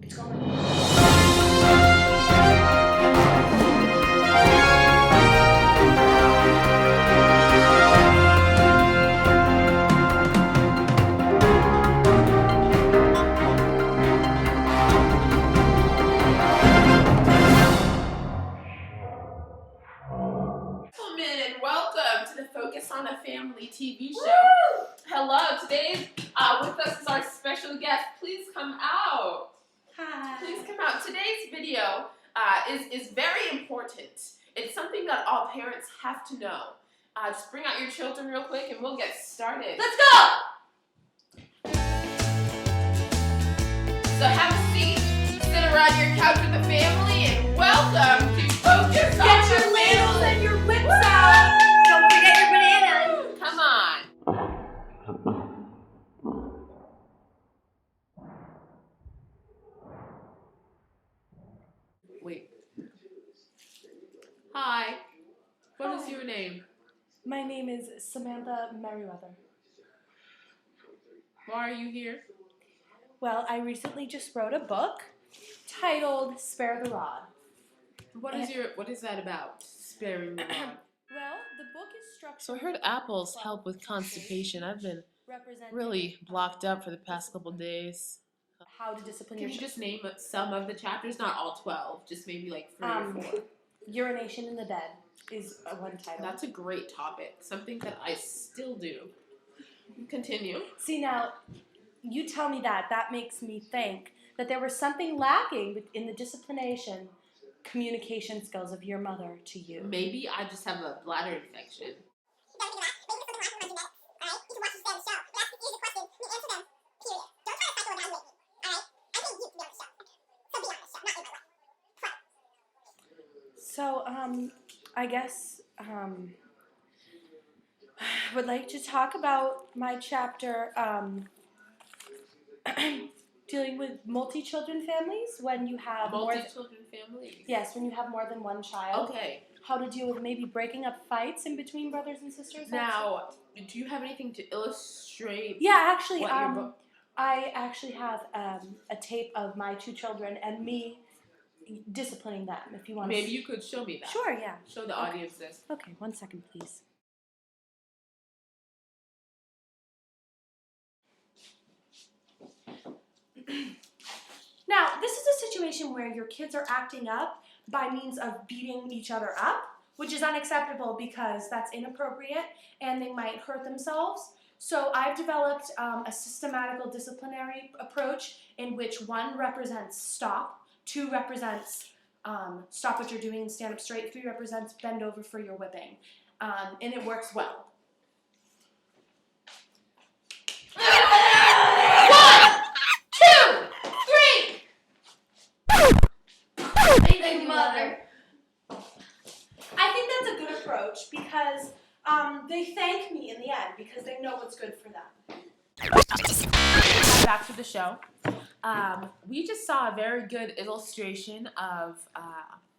It's going. Focus on a Family TV show. Woo! Hello, today with us is our special guest. Please come out. Hi. Please come out. Today's video is very important. It's something that all parents have to know. Just bring out your children real quick and we'll get started. Let's go! So have a seat, sit around your couch with the family, and welcome to Focus on the Get your ladles Family. and your whips out. Don't forget your banana. Come on. Wait. Hi. What is your name? My name is Samantha Merriweather. Why are you here? Well, I recently just wrote a book titled Spare the Rod. What is that about? Sparing the rod. Well, the book is structured. So I heard apples help with constipation. I've been really blocked up for the past couple days. How to discipline Can your you just name some of the chapters? Not all 12, just maybe like 3 or 4. Urination in the bed is one title. That's a great topic. Something that I still do. Continue. See, now, you tell me that. That makes me think that there was something lacking in the disciplination communication skills of your mother to you. Maybe I just have a bladder infection. So, I guess, would like to talk about my chapter, dealing with multi-children families when you have Multi-children families? Yes, when you have more than one child. Okay. How to deal with maybe breaking up fights in between brothers and sisters. Now, do you have anything to illustrate? Yeah, actually, what your book? I actually have a tape of my 2 children and me disciplining them, if you want. Maybe you could show me that. Sure, yeah. Show the audience this. Okay, 1 second, please. Now, this is a situation where your kids are acting up by means of beating each other up, which is unacceptable because that's inappropriate and they might hurt themselves. So I've developed a systematical disciplinary approach in which 1 represents stop, 2 represents stop what you're doing and stand up straight, 3 represents bend over for your whipping. And it works well. 1, 2, 3! Thank you, Mother. I think that's a good approach because they thank me in the end because they know what's good for them. Back to the show. We just saw a very good illustration of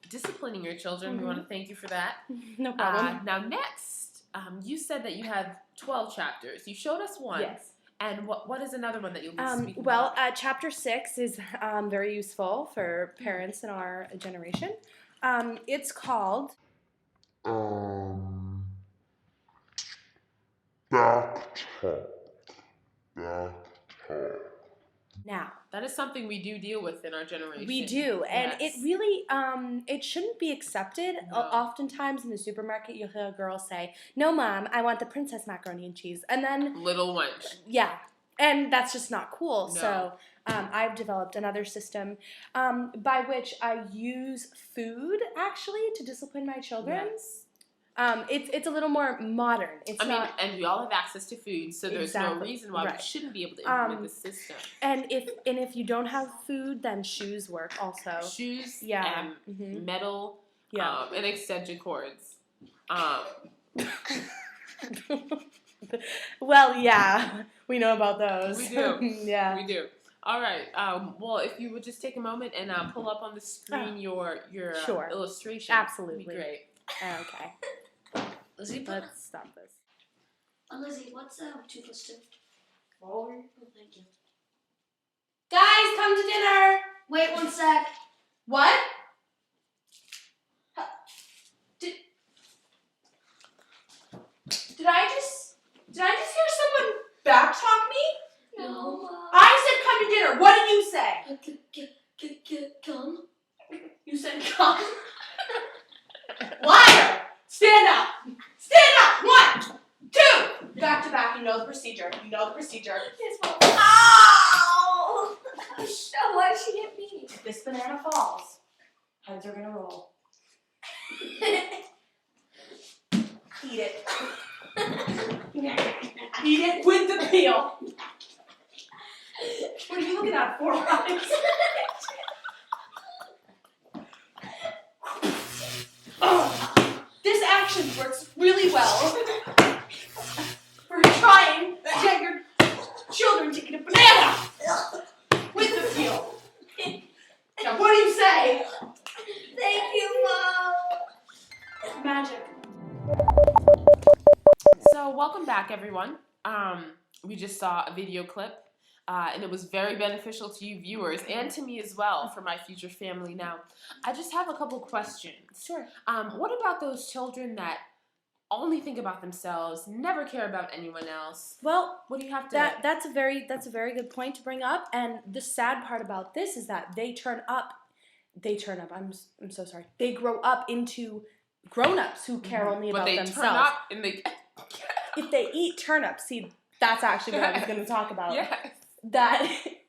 disciplining your children. Mm-hmm. We want to thank you for that. No problem. Now next, you said that you have 12 chapters. You showed us one. Yes. And what is another one that you'll be speaking well, about? chapter 6 is very useful for parents in our generation. It's called Back talk. Now. That is something we do deal with in our generation. We do, and Yes. it really, it shouldn't be accepted. No. Oftentimes in the supermarket, you'll hear a girl say, "No, Mom, I want the princess macaroni and cheese," and then Little wench. yeah, and that's just not cool. No. So I've developed another system by which I use food actually to discipline my children. Yes. It's a little more modern. It's not. And we all have access to food, so there's no Exactly. reason why Right. we shouldn't be able to implement this system. And if you don't have food, then shoes work also. Shoes, Yeah. and Mhm. metal, Yeah. and extension cords. Well, yeah, we know about those. We do. Yeah. We do. All right. Well, if you would just take a moment and pull up on the screen your Sure. illustration. Absolutely. That'd be great. Okay. Lizzie, Let's stop this. Lizzie, what's toothless tooth? Oh, thank you. Guys, come to dinner. Wait, sec. What? Did I just hear someone backtalk me? No. I said come to dinner. What did you say? Come. You said come. Liar! Stand up. Stand up. 1, 2. Back to back. You know the procedure. You know the procedure. Yes, Mom. Ow! Why'd she hit me? If this banana falls, heads are gonna roll. Eat it. Eat it with the peel. What are you looking at for, Ryan? This action works really well for trying to get your children to get a banana with the peel. Now, what do you say? Thank you, Mom. Magic. So welcome back, everyone. We just saw a video clip, and it was very beneficial to you viewers and to me as well for my future family. Now, I just have a couple questions. Sure. What about those children that only think about themselves, never care about anyone else? Well, What do you have to? that's a very good point to bring up. And the sad part about this is that they turn up. I'm so sorry. They grow up into grown-ups who care only but about they themselves. turn up and they. If they eat turnips, see, that's actually what I was going to talk about. Yes. That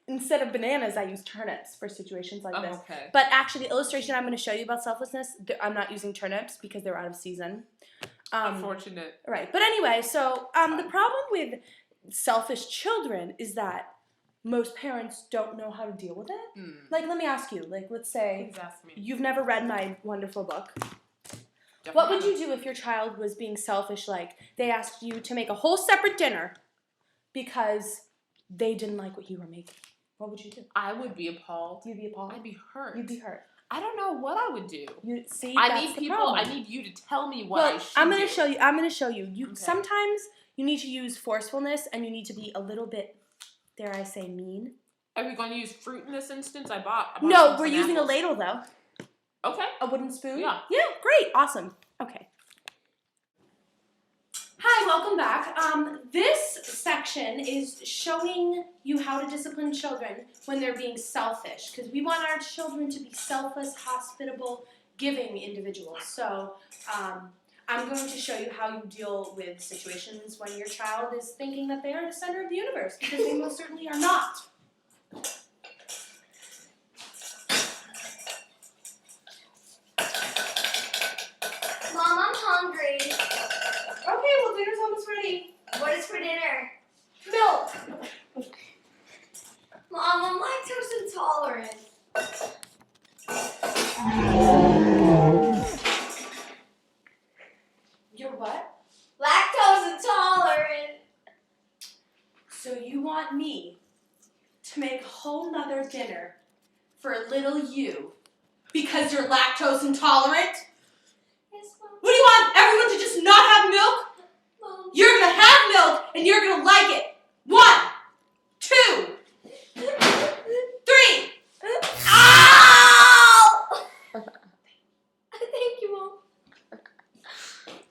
instead of bananas, I use turnips for situations like this. Okay. But actually, the illustration I'm going to show you about selflessness, I'm not using turnips because they're out of season. Unfortunate. Right. But anyway, so the problem with selfish children is that most parents don't know how to deal with it. Like, let me ask you. Like, let's say Please ask me. you've never read my wonderful book. What would you do if your child was being selfish, like they asked you to make a whole separate dinner because they didn't like what you were making? What would you do? I would be appalled. You'd be appalled? I'd be hurt. You'd be hurt. I don't know what I would do. You see, I that's need the people. problem. I need you to tell me what I Well, should I'm gonna do. show you. I'm gonna show you. Okay. Sometimes you need to use forcefulness, and you need to be a little bit, dare I say, mean. Are we going to use fruit in this instance? I bought No, some we're using a apples. ladle though. Okay. A wooden spoon. Yeah. Yeah. Great. Awesome. Okay. Hi, welcome back. This section is showing you how to discipline children when they're being selfish, because we want our children to be selfless, hospitable, giving individuals. So I'm going to show you how you deal with situations when your child is thinking that they are the center of the universe, because they most certainly are not. Mom, I'm hungry. Okay, well, dinner's almost ready. What is for dinner? Milk. Mom, I'm lactose intolerant. You're what? Lactose intolerant. So you want me to make a whole nother dinner for little you because you're lactose intolerant? Yes, Mom. What do you want? Everyone to just not have milk? Mom. You're gonna have milk and you're gonna like it. 1, 2, 3. Ow! Thank you, Mom.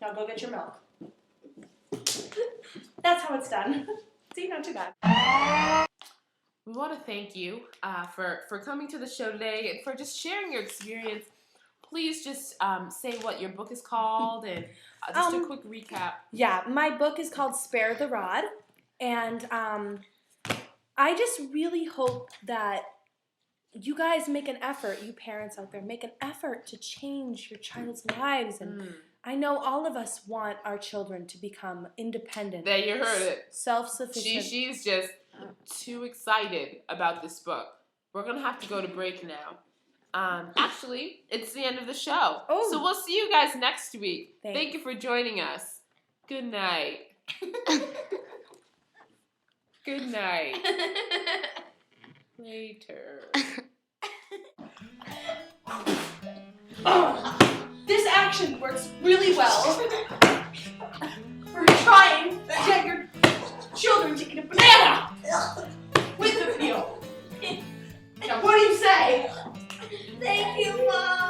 Now go get your milk. That's how it's done. See, not too bad. We want to thank you for coming to the show today and for just sharing your experience. Please just say what your book is called and just a quick recap. Yeah, my book is called Spare the Rod, and I just really hope that you guys make an effort, you parents out there, make an effort to change your child's lives. And I know all of us want our children to become independent. There, you heard it. Self-sufficient. She's just too excited about this book. We're going to have to go to break now. Actually, it's the end of the show. Oh. So we'll see you guys next week. Thanks. Thank you for joining us. Good night. Good night. Later. This action works really well for trying to get your children to get a banana with the peel. Now, what do you say? you, Mom.